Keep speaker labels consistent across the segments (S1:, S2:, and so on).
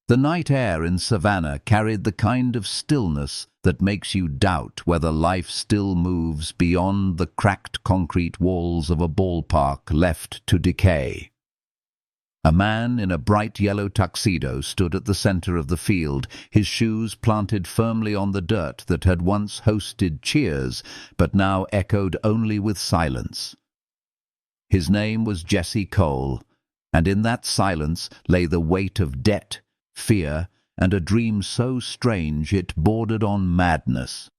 S1: The night air in Savannah carried the kind of stillness that makes you doubt whether life still moves beyond the cracked concrete walls of a ballpark left to decay. A man in a bright yellow tuxedo stood at the center of the field, his shoes planted firmly on the dirt that had once hosted cheers, but now echoed only with silence. His name was Jesse Cole, and in that silence lay the weight of debt, fear, and a dream so strange it bordered on madness.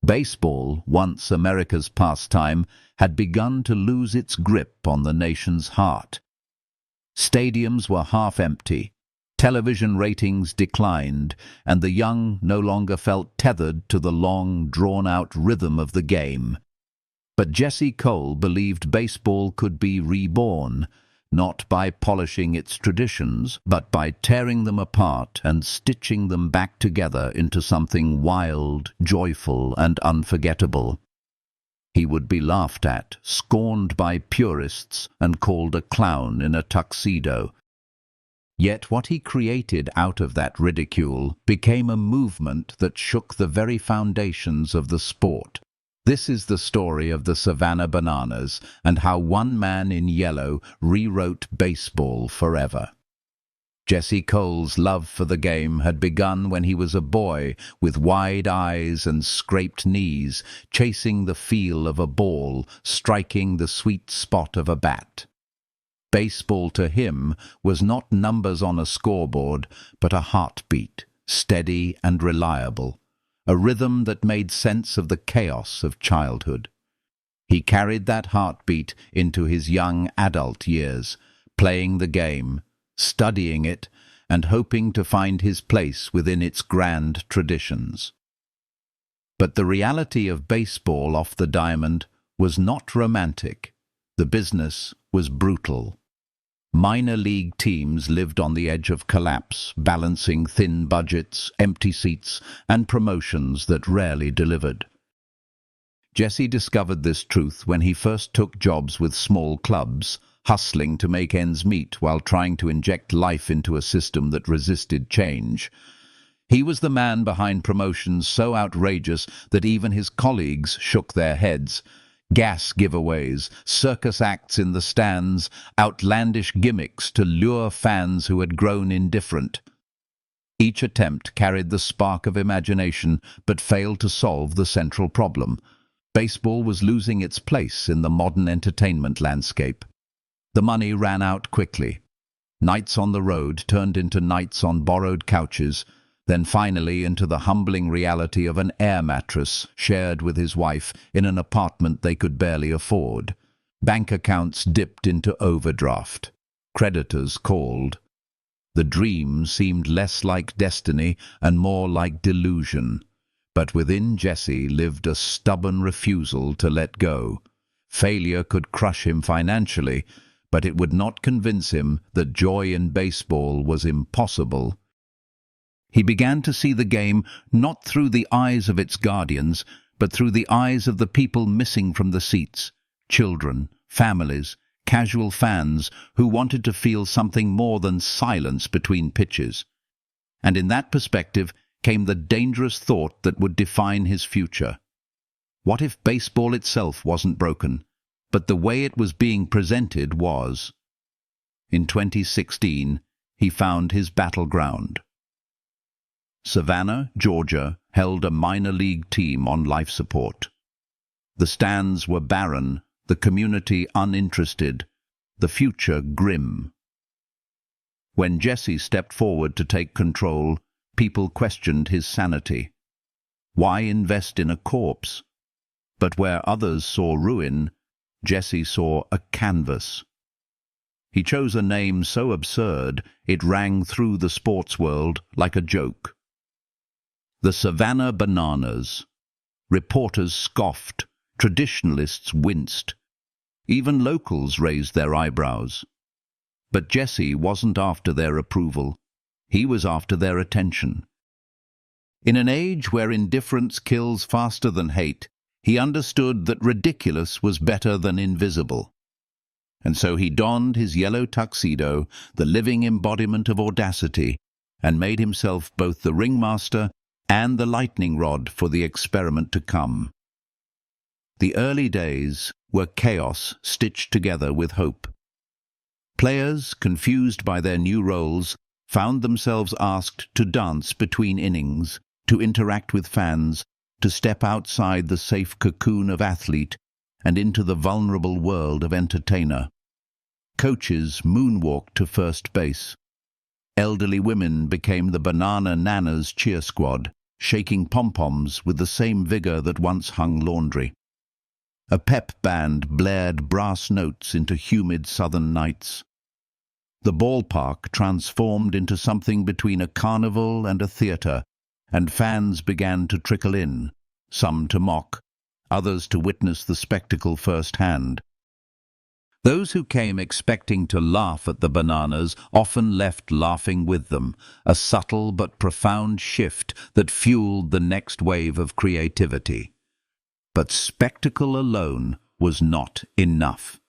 S1: Baseball, once America's pastime, had begun to lose its grip on the nation's heart. Stadiums were half empty, television ratings declined, and the young no longer felt tethered to the long, drawn-out rhythm of the game. But Jesse Cole believed baseball could be reborn, not by polishing its traditions, but by tearing them apart and stitching them back together into something wild, joyful, and unforgettable. He would be laughed at, scorned by purists, and called a clown in a tuxedo. Yet what he created out of that ridicule became a movement that shook the very foundations of the sport. This is the story of the Savannah Bananas and how one man in yellow rewrote baseball forever. Jesse Cole's love for the game had begun when he was a boy with wide eyes and scraped knees, chasing the feel of a ball, striking the sweet spot of a bat. Baseball to him was not numbers on a scoreboard, but a heartbeat, steady and reliable, a rhythm that made sense of the chaos of childhood. He carried that heartbeat into his young adult years, playing the game, studying it, and hoping to find his place within its grand traditions. But the reality of baseball off the diamond was not romantic. The business was brutal. Minor league teams lived on the edge of collapse, balancing thin budgets, empty seats, and promotions that rarely delivered. Jesse discovered this truth when he first took jobs with small clubs, hustling to make ends meet while trying to inject life into a system that resisted change. He was the man behind promotions so outrageous that even his colleagues shook their heads. Gas giveaways, circus acts in the stands, outlandish gimmicks to lure fans who had grown indifferent. Each attempt carried the spark of imagination but failed to solve the central problem. Baseball was losing its place in the modern entertainment landscape. The money ran out quickly. Nights on the road turned into nights on borrowed couches, then finally into the humbling reality of an air mattress shared with his wife in an apartment they could barely afford. Bank accounts dipped into overdraft. Creditors called. The dream seemed less like destiny and more like delusion. But within Jesse lived a stubborn refusal to let go. Failure could crush him financially, but it would not convince him that joy in baseball was impossible. He began to see the game not through the eyes of its guardians, but through the eyes of the people missing from the seats, children, families, casual fans who wanted to feel something more than silence between pitches. And in that perspective came the dangerous thought that would define his future. What if baseball itself wasn't broken, but the way it was being presented was? In 2016, he found his battleground. Savannah, Georgia, held a minor league team on life support. The stands were barren, the community uninterested, the future grim. When Jesse stepped forward to take control, people questioned his sanity. Why invest in a corpse? But where others saw ruin, Jesse saw a canvas. He chose a name so absurd it rang through the sports world like a joke. The Savannah Bananas. Reporters scoffed, traditionalists winced. Even locals raised their eyebrows. But Jesse wasn't after their approval. He was after their attention. In an age where indifference kills faster than hate, he understood that ridiculous was better than invisible. And so he donned his yellow tuxedo, the living embodiment of audacity, and made himself both the ringmaster and the lightning rod for the experiment to come. The early days were chaos stitched together with hope. Players, confused by their new roles, found themselves asked to dance between innings, to interact with fans, to step outside the safe cocoon of athlete and into the vulnerable world of entertainer. Coaches moonwalked to first base. Elderly women became the banana nanas cheer squad, shaking pom-poms with the same vigor that once hung laundry. A pep band blared brass notes into humid southern nights. The ballpark transformed into something between a carnival and a theatre, and fans began to trickle in, some to mock, others to witness the spectacle firsthand. Those who came expecting to laugh at the bananas often left laughing with them, a subtle but profound shift that fueled the next wave of creativity. But spectacle alone was not enough.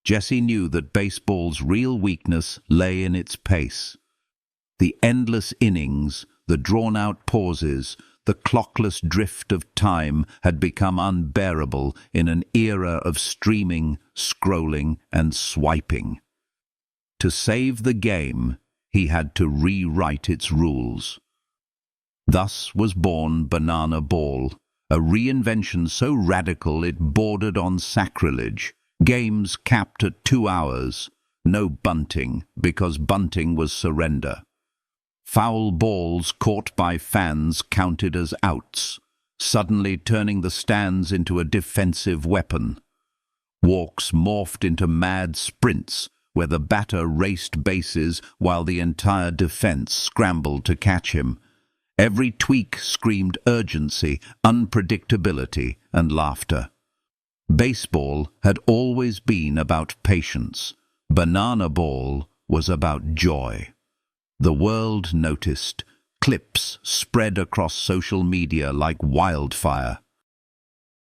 S1: Jesse knew that baseball's real weakness lay in its pace. The endless innings, the drawn-out pauses, the clockless drift of time had become unbearable in an era of streaming, scrolling, and swiping. To save the game, he had to rewrite its rules. Thus was born Banana Ball, a reinvention so radical it bordered on sacrilege. Games capped at 2 hours, no bunting, because bunting was surrender. Foul balls caught by fans counted as outs, suddenly turning the stands into a defensive weapon. Walks morphed into mad sprints, where the batter raced bases while the entire defense scrambled to catch him. Every tweak screamed urgency, unpredictability, and laughter. Baseball had always been about patience. Banana Ball was about joy. The world noticed. Clips spread across social media like wildfire.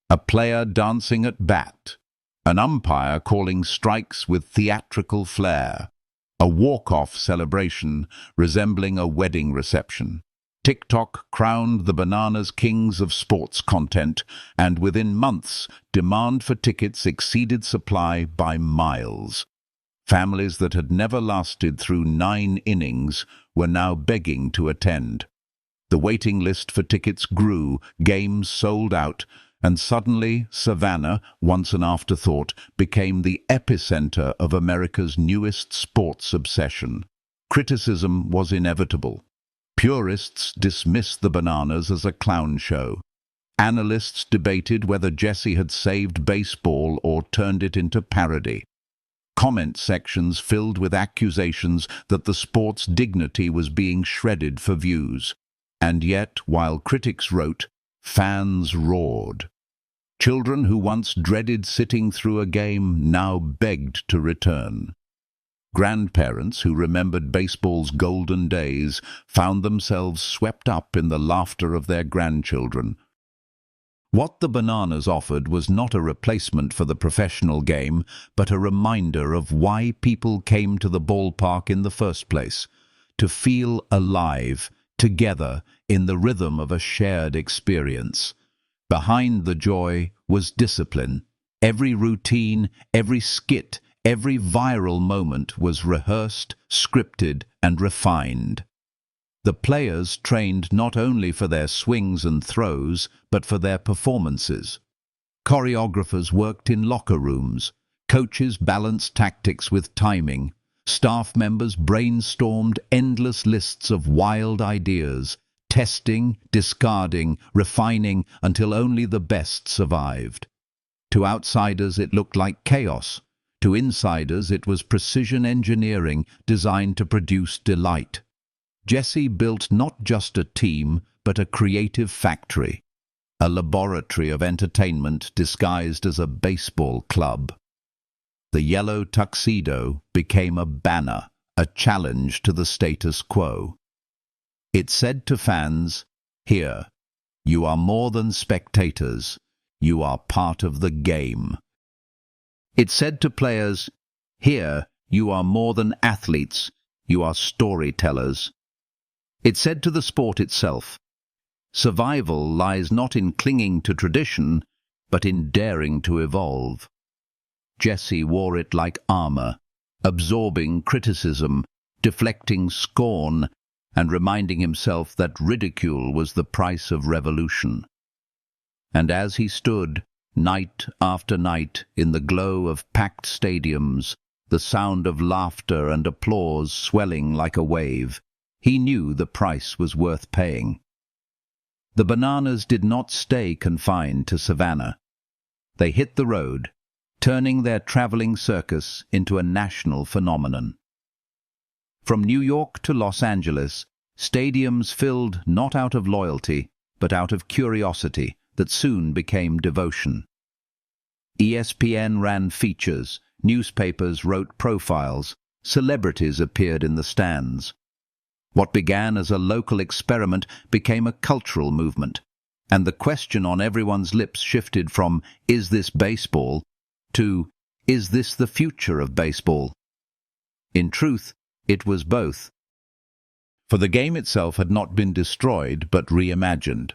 S1: A player dancing at bat. An umpire calling strikes with theatrical flair. A walk-off celebration resembling a wedding reception. TikTok crowned the bananas kings of sports content, and within months, demand for tickets exceeded supply by miles. Families that had never lasted through 9 innings were now begging to attend. The waiting list for tickets grew, games sold out, and suddenly Savannah, once an afterthought, became the epicenter of America's newest sports obsession. Criticism was inevitable. Purists dismissed the bananas as a clown show. Analysts debated whether Jesse had saved baseball or turned it into parody. Comment sections filled with accusations that the sport's dignity was being shredded for views. And yet, while critics wrote, fans roared. Children who once dreaded sitting through a game now begged to return. Grandparents who remembered baseball's golden days found themselves swept up in the laughter of their grandchildren. What the bananas offered was not a replacement for the professional game, but a reminder of why people came to the ballpark in the first place: to feel alive, together, in the rhythm of a shared experience. Behind the joy was discipline. Every routine, every skit, every viral moment was rehearsed, scripted, and refined. The players trained not only for their swings and throws, but for their performances. Choreographers worked in locker rooms. Coaches balanced tactics with timing. Staff members brainstormed endless lists of wild ideas, testing, discarding, refining until only the best survived. To outsiders it looked like chaos. To insiders it was precision engineering designed to produce delight. Jesse built not just a team, but a creative factory, a laboratory of entertainment disguised as a baseball club. The yellow tuxedo became a banner, a challenge to the status quo. It said to fans, "Here, you are more than spectators, you are part of the game." It said to players, "Here, you are more than athletes, you are storytellers." It said to the sport itself, survival lies not in clinging to tradition, but in daring to evolve. Jesse wore it like armor, absorbing criticism, deflecting scorn, and reminding himself that ridicule was the price of revolution. And as he stood, night after night, in the glow of packed stadiums, the sound of laughter and applause swelling like a wave, he knew the price was worth paying. The Bananas did not stay confined to Savannah. They hit the road, turning their traveling circus into a national phenomenon. From New York to Los Angeles, stadiums filled not out of loyalty, but out of curiosity that soon became devotion. ESPN ran features, newspapers wrote profiles, celebrities appeared in the stands. What began as a local experiment became a cultural movement, and the question on everyone's lips shifted from, "Is this baseball?" to, "Is this the future of baseball?" In truth, it was both. For the game itself had not been destroyed, but reimagined.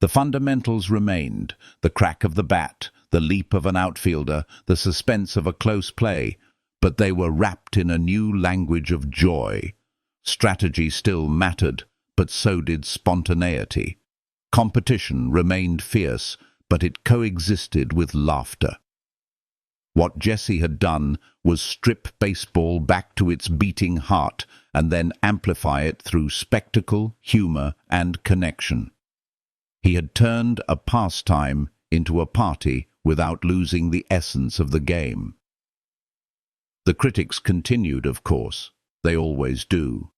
S1: The fundamentals remained: the crack of the bat, the leap of an outfielder, the suspense of a close play, but they were wrapped in a new language of joy. Strategy still mattered, but so did spontaneity. Competition remained fierce, but it coexisted with laughter. What Jesse had done was strip baseball back to its beating heart and then amplify it through spectacle, humor, and connection. He had turned a pastime into a party without losing the essence of the game. The critics continued, of course. They always do.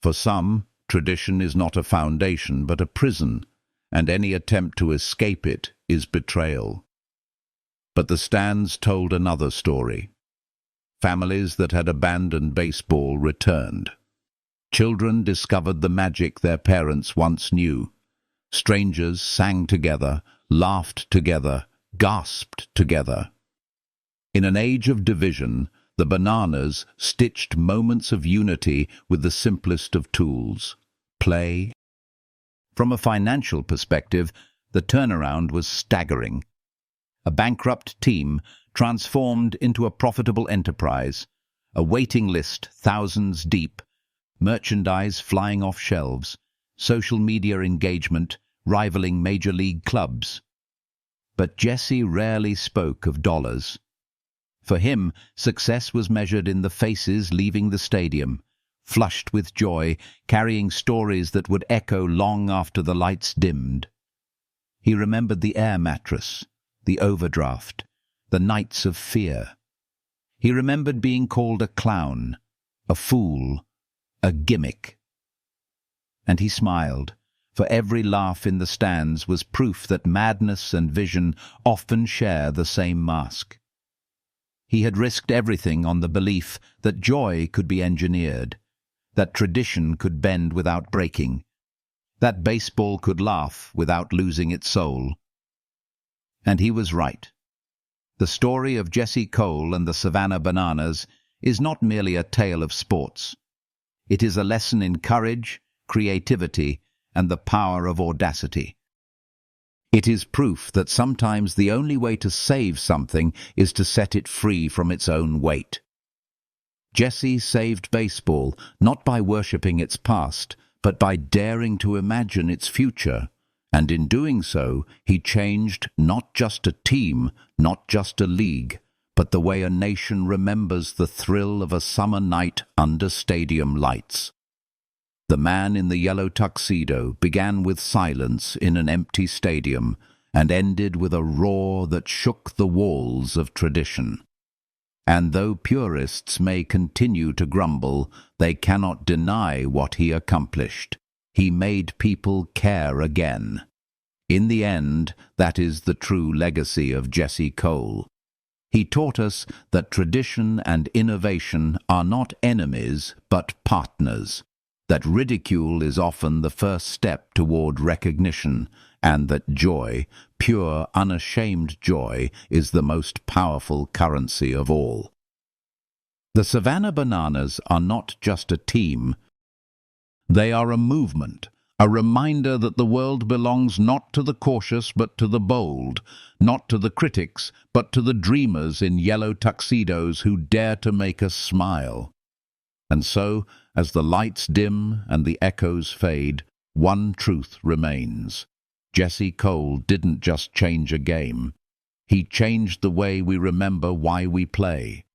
S1: For some, tradition is not a foundation but a prison, and any attempt to escape it is betrayal. But the stands told another story. Families that had abandoned baseball returned. Children discovered the magic their parents once knew. Strangers sang together, laughed together, gasped together. In an age of division, the Bananas stitched moments of unity with the simplest of tools: play. From a financial perspective, the turnaround was staggering. A bankrupt team transformed into a profitable enterprise, a waiting list thousands deep, merchandise flying off shelves, social media engagement rivaling major league clubs. But Jesse rarely spoke of dollars. For him, success was measured in the faces leaving the stadium, flushed with joy, carrying stories that would echo long after the lights dimmed. He remembered the air mattress, the overdraft, the nights of fear. He remembered being called a clown, a fool, a gimmick. And he smiled, for every laugh in the stands was proof that madness and vision often share the same mask. He had risked everything on the belief that joy could be engineered, that tradition could bend without breaking, that baseball could laugh without losing its soul. And he was right. The story of Jesse Cole and the Savannah Bananas is not merely a tale of sports. It is a lesson in courage, creativity, and the power of audacity. It is proof that sometimes the only way to save something is to set it free from its own weight. Jesse saved baseball not by worshipping its past, but by daring to imagine its future. And in doing so, he changed not just a team, not just a league, but the way a nation remembers the thrill of a summer night under stadium lights. The man in the yellow tuxedo began with silence in an empty stadium and ended with a roar that shook the walls of tradition. And though purists may continue to grumble, they cannot deny what he accomplished. He made people care again. In the end, that is the true legacy of Jesse Cole. He taught us that tradition and innovation are not enemies, but partners. That ridicule is often the first step toward recognition, and that joy, pure, unashamed joy, is the most powerful currency of all. The Savannah Bananas are not just a team. They are a movement, a reminder that the world belongs not to the cautious but to the bold, not to the critics but to the dreamers in yellow tuxedos who dare to make us smile. And so, as the lights dim and the echoes fade, one truth remains. Jesse Cole didn't just change a game. He changed the way we remember why we play.